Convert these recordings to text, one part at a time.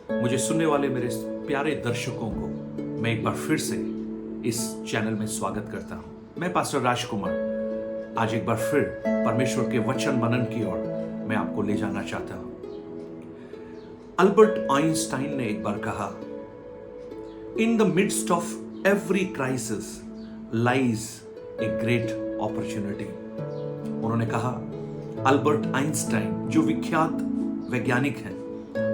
मुझे सुनने वाले मेरे प्यारे दर्शकों को मैं एक बार फिर से इस चैनल में स्वागत करता हूं। मैं पास्टर राजकुमार आज एक बार फिर परमेश्वर के वचन मनन की ओर मैं आपको ले जाना चाहता हूं। अल्बर्ट आइंस्टाइन ने एक बार कहा, in the midst of every crisis lies a great opportunity. उन्होंने कहा, अल्बर्ट आइंस्टाइन जो विख्यात वैज्ञानिक हैं,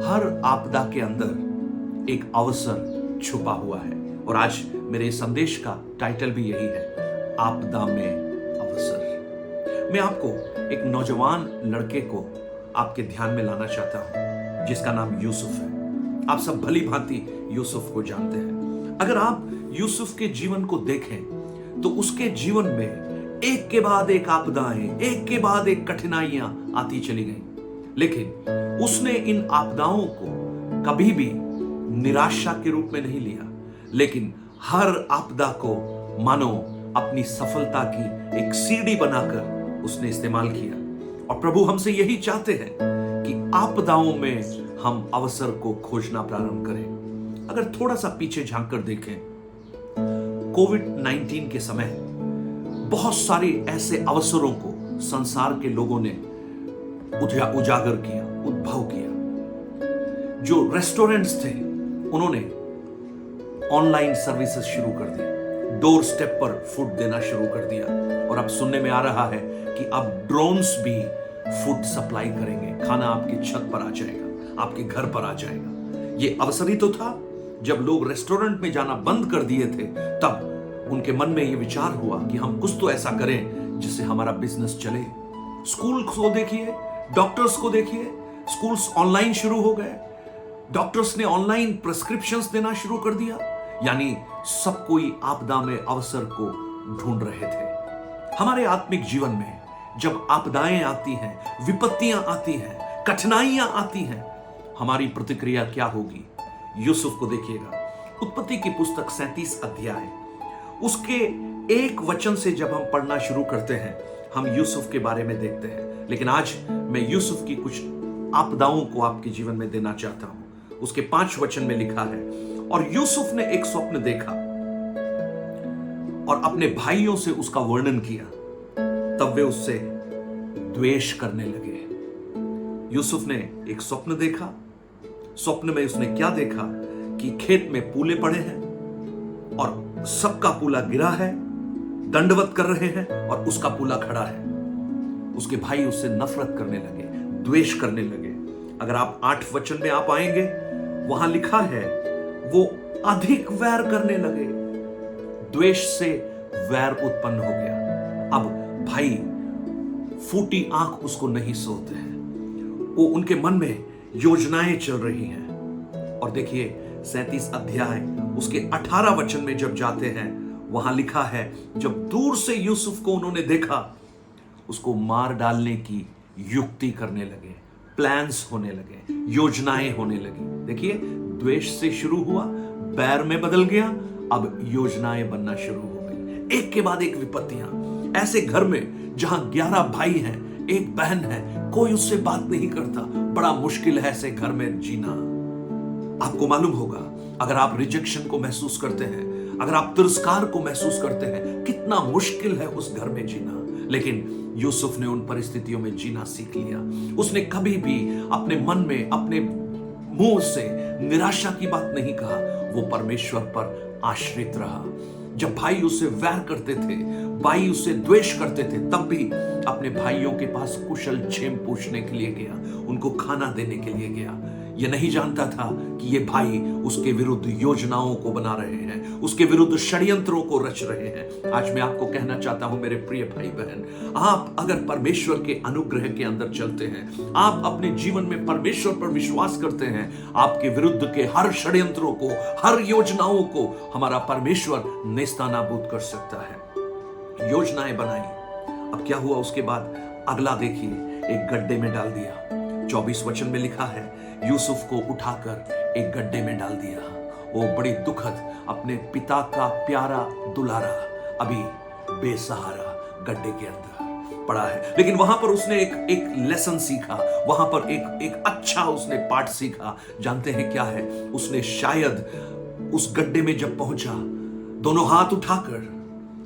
हर आपदा के अंदर एक अवसर छुपा हुआ है। और आज मेरे संदेश का टाइटल भी यही है, आपदा में अवसर। मैं आपको एक नौजवान लड़के को आपके ध्यान में लाना चाहता हूं जिसका नाम यूसुफ है। आप सब भली भांति यूसुफ को जानते हैं। अगर आप यूसुफ के जीवन को देखें तो उसके जीवन में एक के बाद एक आपदाएं, एक के बाद एक कठिनाइयां आती चली गईं, लेकिन उसने इन आपदाओं को कभी भी निराशा के रूप में नहीं लिया, लेकिन हर आपदा को मानो अपनी सफलता की एक सीढ़ी बनाकर उसने इस्तेमाल किया। और प्रभु हमसे यही चाहते हैं कि आपदाओं में हम अवसर को खोजना प्रारंभ करें। अगर थोड़ा सा पीछे झांक कर देखें, कोविड-19 के समय बहुत सारे ऐसे अवसरों को संसार के लोगों ने उजागर किया, उद्भव किया। जो रेस्टोरेंट्स थे उन्होंने ऑनलाइन सर्विसेज शुरू कर दी, डोर स्टेप पर फूड देना शुरू कर दिया। और अब सुनने में आ रहा है कि अब ड्रोन्स भी फूड सप्लाई करेंगे, खाना आपकी छत पर आ जाएगा, आपके घर पर आ जाएगा। ये अवसर ही तो था। जब लोग रेस्टोरेंट में जाना बंद कर दिए थे, तब उनके मन में ये विचार हुआ कि हम कुछ तो ऐसा करें जिससे हमारा बिजनेस चले। स्कूल को देखिए, डॉक्टर्स को देखिए, स्कूल्स ऑनलाइन शुरू हो गए, डॉक्टर्स ने ऑनलाइन प्रिस्क्रिप्शंस देना शुरू कर दिया। यानी सब कोई आपदा में अवसर को ढूंढ रहे थे। हमारे आत्मिक जीवन में जब आपदाएं आती हैं, विपत्तियां आती हैं, कठिनाइयां आती हैं, हमारी प्रतिक्रिया क्या होगी? यूसुफ को देखिएगा, उत्पत्ति की पुस्तक 37 अध्याय, उसके एक वचन से जब हम पढ़ना शुरू करते हैं, हम यूसुफ के बारे में देखते हैं। लेकिन आज मैं यूसुफ की कुछ आपदाओं को आपके जीवन में देना चाहता हूं। उसके 5 वचन में लिखा है, और यूसुफ ने एक स्वप्न देखा और अपने भाइयों से उसका वर्णन किया, तब वे उससे द्वेष करने लगे। यूसुफ ने एक स्वप्न देखा। स्वप्न में उसने क्या देखा कि खेत में पूले पड़े हैं और सबका पूला गिरा है, दंडवत कर रहे हैं और उसका पूला खड़ा है। उसके भाई उससे नफरत करने लगे, द्वेष करने लगे। अगर आप 8 वचन में आप आएंगे, वहां लिखा है वो अधिक वैर करने लगे, द्वेष से वैर उत्पन्न हो गया। अब भाई फूटी आंख उसको नहीं सोते हैं, वो उनके मन में योजनाएं चल रही हैं। और देखिए 37 अध्याय उसके 18 वचन में जब जाते हैं, वहां लिखा है, जब दूर से यूसुफ को उन्होंने देखा, उसको मार डालने की युक्ति करने लगे, प्लान्स होने लगे, योजनाएं होने लगी। देखिए, द्वेष से शुरू हुआ, बैर में बदल गया, अब योजनाएं बनना शुरू हो गई। एक के बाद एक विपत्तियां। ऐसे घर में जहां 11 भाई हैं, एक बहन है, कोई उससे बात नहीं करता, बड़ा मुश्किल है ऐसे घर में जीना। आपको मालूम होगा, अगर आप रिजेक्शन को महसूस करते हैं, अगर आप तिरस्कार को महसूस करते हैं, कितना मुश्किल है उस घर में जीना। लेकिन यूसुफ ने उन परिस्थितियों में जीना सीख लिया। उसने कभी भी अपने मन में, अपने मुंह से निराशा की बात नहीं कहा। वो परमेश्वर पर आश्रित रहा। जब भाई उसे वैर करते थे, भाई उसे द्वेष करते थे, तब भी अपने भाइयों के पास कुशल क्षेम पूछने के लिए गया, उनको खाना देने के लिए गया। यह नहीं जानता था कि ये भाई उसके विरुद्ध योजनाओं को बना रहे हैं, उसके विरुद्ध षड्यंत्रों को रच रहे हैं। आज मैं आपको कहना चाहता हूं मेरे प्रिय भाई बहन, आप अगर परमेश्वर के अनुग्रह के अंदर चलते हैं, आप अपने जीवन में परमेश्वर पर विश्वास करते हैं, आपके विरुद्ध के हर षड्यंत्रों को, हर योजनाओं को हमारा परमेश्वर नेस्तनाबूद कर सकता है। योजनाएं बनाई। अब क्या हुआ उसके बाद? अगला देखिए, एक गड्ढे में डाल दिया। 24 वचन में लिखा है, यूसुफ को उठाकर एक गड्ढे में डाल दिया। वो बड़ी दुखद, अपने पिता का प्यारा दुलारा अभी बेसहारा गड्ढे के अंदर। पड़ा है, लेकिन वहां पर उसने एक लेसन सीखा, वहां पर एक अच्छा उसने पाठ सीखा। जानते हैं क्या है? उसने शायद उस गड्ढे में जब पहुंचा, दोनों हाथ उठाकर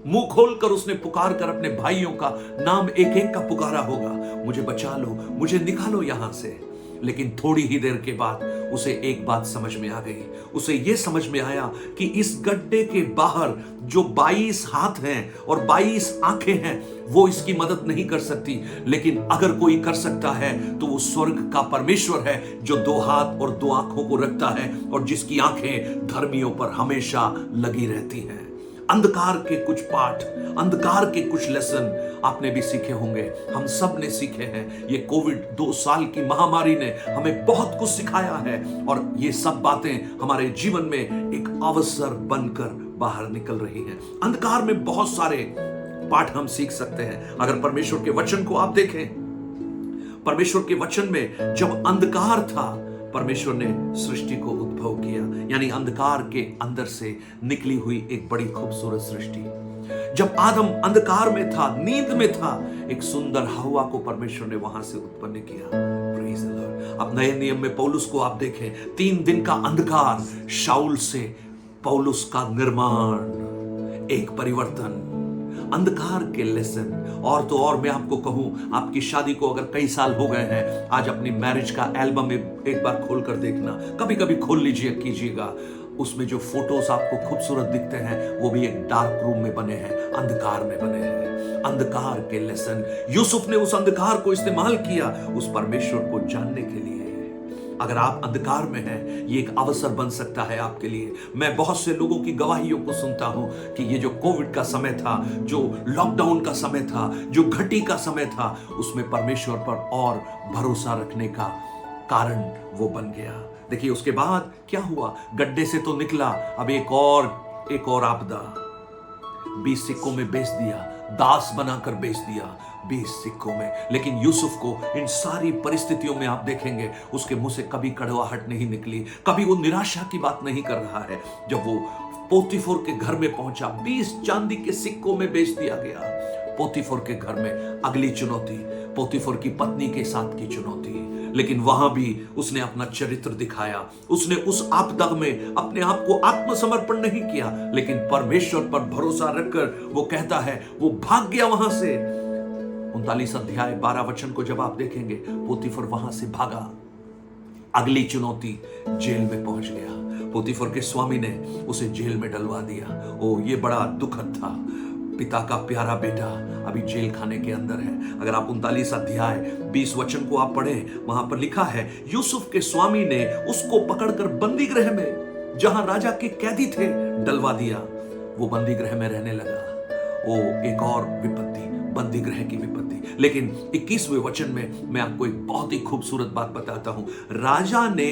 मुंह खोलकर उसने पुकार कर अपने भाइयों का नाम एक एक का पुकारा होगा, मुझे बचा लो, मुझे निकालो यहां से। लेकिन थोड़ी ही देर के बाद उसे एक बात समझ में आ गई। उसे यह समझ में आया कि इस गड्ढे के बाहर जो 22 हाथ हैं और 22 आंखें हैं, वो इसकी मदद नहीं कर सकती। लेकिन अगर कोई कर सकता है तो वो स्वर्ग का परमेश्वर है, जो 2 हाथ और 2 आंखों को रखता है और जिसकी आंखें धर्मियों पर हमेशा लगी रहती हैं। अंधकार के कुछ पाठ, अंधकार के कुछ लेसन आपने भी सीखे होंगे, हम सब ने सीखे हैं। ये कोविड 2 साल की महामारी ने हमें बहुत कुछ सिखाया है और ये सब बातें हमारे जीवन में एक अवसर बनकर बाहर निकल रही हैं। अंधकार में बहुत सारे पाठ हम सीख सकते हैं। अगर परमेश्वर के वचन को आप देखें, परमेश्वर के वचन में जब अंधकार था, परमेश्वर ने सृष्टि को उद्भव किया, यानी अंधकार के अंदर से निकली हुई एक बड़ी खूबसूरत सृष्टि। जब आदम अंधकार में था, नींद में था, एक सुंदर हवा को परमेश्वर ने वहां से उत्पन्न किया। Praise the Lord. अब नए नियम में पौलुस को आप देखें, 3 दिन का अंधकार, शाऊल से पौलुस का निर्माण, एक परिवर्तन, अंधकार के लेसन। और तो और मैं आपको कहूं, आपकी शादी को अगर कई साल हो गए हैं, आज अपनी मैरिज का एल्बम एक बार खोल कर देखना, कभी कभी खोल लीजिए, कीजिएगा। उसमें जो फोटोज आपको खूबसूरत दिखते हैं, वो भी एक डार्क रूम में बने हैं, अंधकार में बने हैं। अंधकार के लेसन, यूसुफ ने उस अंधकार को इस्तेमाल किया उस परमेश्वर को जानने के लिए। अगर आप अंधकार में हैं, ये एक अवसर बन सकता है आपके लिए। मैं बहुत से लोगों की गवाहियों को सुनता हूं कि ये जो कोविड का समय था, जो लॉकडाउन का समय था, जो घटी का समय था, उसमें परमेश्वर पर और भरोसा रखने का कारण वो बन गया। देखिए उसके बाद क्या हुआ, गड्ढे से तो निकला, अब एक और आपदा, 20 सिक्कों में बेच दिया, दास बनाकर बेच दिया 20 सिक्कों में। लेकिन यूसुफ को इन सारी परिस्थितियों में आप देखेंगे, उसके मुंह से कभी कड़वाहट नहीं निकली, कभी वो निराशा की बात नहीं कर रहा है। जब वो पोतीफर के घर में पहुंचा, 20 चांदी के सिक्कों में बेच दिया गया। पोतीफर के घर में अगली चुनौती, पोतीफर की पत्नी के साथ की चुनौती, लेकिन वहां भी उसने अपना चरित्र दिखाया। उसने उस आपदा में अपने आप को आत्मसमर्पण नहीं किया, लेकिन परमेश्वर पर भरोसा रखकर वो कहता है, वो भाग गया वहां से। 39 अध्याय 12 वचन को जब आप देखेंगे, पोतीफर वहां से भागा, अगली चुनौती, जेल में पहुंच गया। पोतीफर के स्वामी ने उसे जेल में डलवा दिया। ओ, ये बड़ा दुखद था। पिता का प्यारा बेटा अभी जेल खाने के अंदर है। अगर आप 39 अध्याय 20 वचन को आप पढ़ें, वहां पर लिखा है, यूसुफ के स्वामी ने उसको पकड़कर बंदी गृह में, जहां राजा के कैदी थे, डलवा दिया। वो बंदी गृह में रहने लगा। ओ, एक और विपत्ति, बंदी गृह की विपत्ति। लेकिन 21वें वचन में मैं आपको एक बहुत ही खूबसूरत बात बताता हूं। राजा ने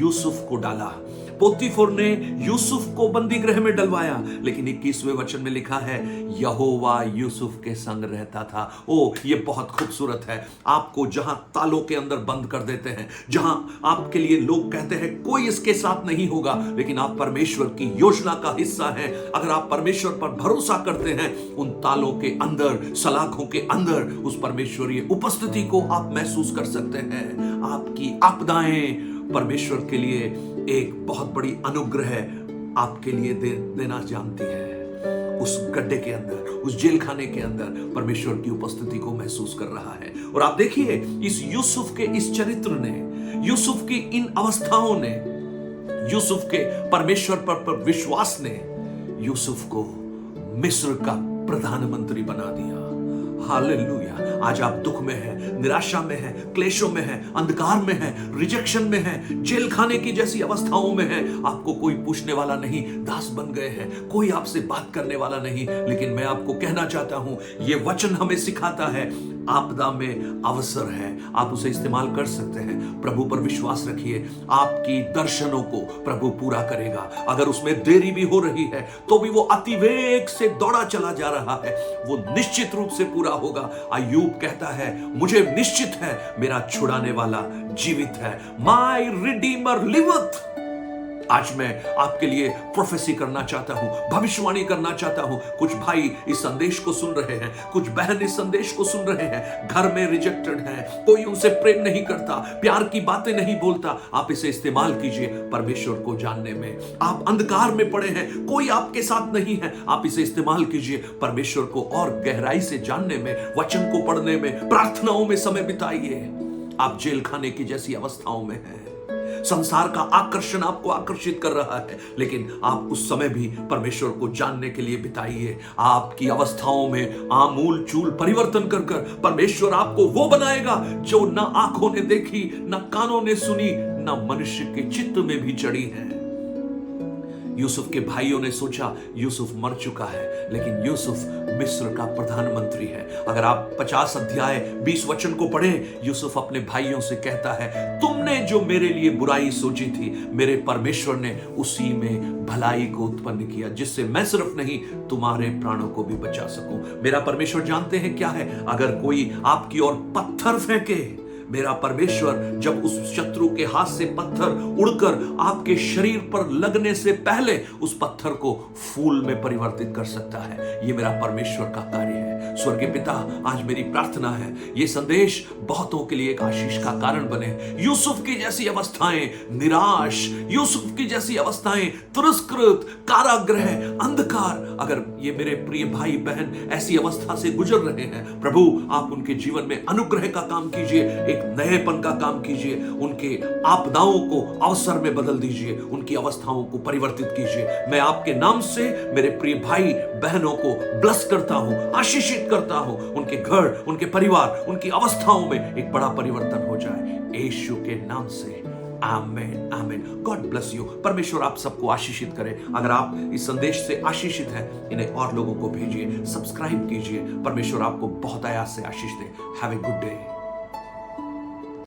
यूसुफ को डाला, पोतीफर ने यूसुफ को बंदी गृह में डलवाया, लेकिन 21वें वचन में लिखा है, यहोवा यूसुफ के संग रहता था। ओ, ये बहुत खूबसूरत है। आपको जहां तालों के अंदर बंद कर देते हैं, जहां आपके लिए लोग कहते हैं कोई इसके साथ नहीं होगा, लेकिन आप परमेश्वर की योजना का हिस्सा हैं। अगर आप परमेश्वर पर भरोसा करते हैं, उन तालों के अंदर, सलाखों के अंदर उस परमेश्वरीय उपस्थिति को आप महसूस कर सकते हैं। आपकी आपदाएं परमेश्वर के लिए एक बहुत बड़ी अनुग्रह आपके लिए देना जानती है। उस गड्ढे के अंदर, उस जेल खाने के अंदर परमेश्वर की उपस्थिति को महसूस कर रहा है। और आप देखिए, इस यूसुफ के इस चरित्र ने, यूसुफ की इन अवस्थाओं ने, यूसुफ के परमेश्वर पर विश्वास ने यूसुफ को मिस्र का प्रधानमंत्री बना दिया। हालेलुया। आज आप दुख में हैं, निराशा में हैं, क्लेशों में हैं, अंधकार में हैं, रिजेक्शन में हैं, जेल खाने की जैसी अवस्थाओं में हैं। आपको कोई पूछने वाला नहीं, दास बन गए हैं, कोई आपसे बात करने वाला नहीं। लेकिन मैं आपको कहना चाहता हूं, यह वचन हमें सिखाता है, आपदा में अवसर है, आप उसे इस्तेमाल कर सकते हैं। प्रभु पर विश्वास रखिए, आपकी दर्शनों को प्रभु पूरा करेगा। अगर उसमें देरी भी हो रही है, तो भी वो अतिवेग से दौड़ा चला जा रहा है, वो निश्चित रूप से पूरा होगा। अय्यूब कहता है, मुझे निश्चित है मेरा छुड़ाने वाला जीवित है। My redeemer liveth. आज मैं आपके लिए प्रोफेसी करना चाहता हूं, भविष्यवाणी करना चाहता हूं। कुछ भाई इस संदेश को सुन रहे हैं, कुछ बहन इस संदेश को सुन रहे हैं, घर में रिजेक्टेड हैं, कोई उनसे प्रेम नहीं करता, प्यार की बातें नहीं बोलता। आप इसे इस्तेमाल कीजिए परमेश्वर को जानने में। आप अंधकार में पड़े हैं, कोई आपके साथ नहीं है, आप इसे इस्तेमाल कीजिए परमेश्वर को और गहराई से जानने में, वचन को पढ़ने में, प्रार्थनाओं में समय बिताइए। आप जेल खाने की जैसी अवस्थाओं में हैं, संसार का आकर्षण आपको आकर्षित कर रहा है, लेकिन आप उस समय भी परमेश्वर को जानने के लिए बिताइए। आपकी अवस्थाओं में आमूल चूल परिवर्तन कर कर परमेश्वर आपको वो बनाएगा जो ना आंखों ने देखी, ना कानों ने सुनी, ना मनुष्य के चित्त में भी चढ़ी है। यूसुफ के भाइयों ने सोचा यूसुफ मर चुका है, लेकिन यूसुफ मिस्र का प्रधानमंत्री है। अगर आप 50 अध्याय 20 वचन को पढ़ें, यूसुफ अपने भाइयों से कहता है, तुमने जो मेरे लिए बुराई सोची थी, मेरे परमेश्वर ने उसी में भलाई को उत्पन्न किया, जिससे मैं सिर्फ नहीं तुम्हारे प्राणों को भी बचा सकूं। मेरा परमेश्वर जानते हैं क्या है? अगर कोई आपकी ओर पत्थर फेंके, मेरा परमेश्वर जब उस शत्रु के हाथ से पत्थर उड़कर आपके शरीर पर लगने से पहले उस पत्थर को फूल में परिवर्तित कर सकता है। ये मेरा परमेश्वर का कार्य है। स्वर्गीय पिता, आज मेरी प्रार्थना है ये संदेश बहुतों के लिए एक आशीष का कारण बने। यूसुफ की जैसी अवस्थाएं, निराश, यूसुफ की जैसी अवस्थाएं, तिरस्कृत, कारागृह, अंधकार, अगर ये मेरे प्रिय भाई बहन ऐसी अवस्था से गुजर रहे हैं, प्रभु आप उनके जीवन में अनुग्रह का काम कीजिए, एक नएपन का काम कीजिए, उनके आपदाओं को अवसर में बदल दीजिए, उनकी अवस्थाओं को परिवर्तित कीजिए। मैं आपके नाम से मेरे प्रिय भाई बहनों को ब्लेस करता हूं, आशीषित करता हूं। उनके घर, उनके परिवार, उनकी अवस्थाओं में एक बड़ा परिवर्तन हो जाए, यीशु के नाम से। Amen, amen. God bless you. परमेश्वर आप सबको आशीषित करे। अगर आप इस संदेश से आशीषित हैं, इन्हें और लोगों को भेजिए, सब्सक्राइब कीजिए। परमेश्वर आपको बहुत आयास से आशीष दे। Have a good day.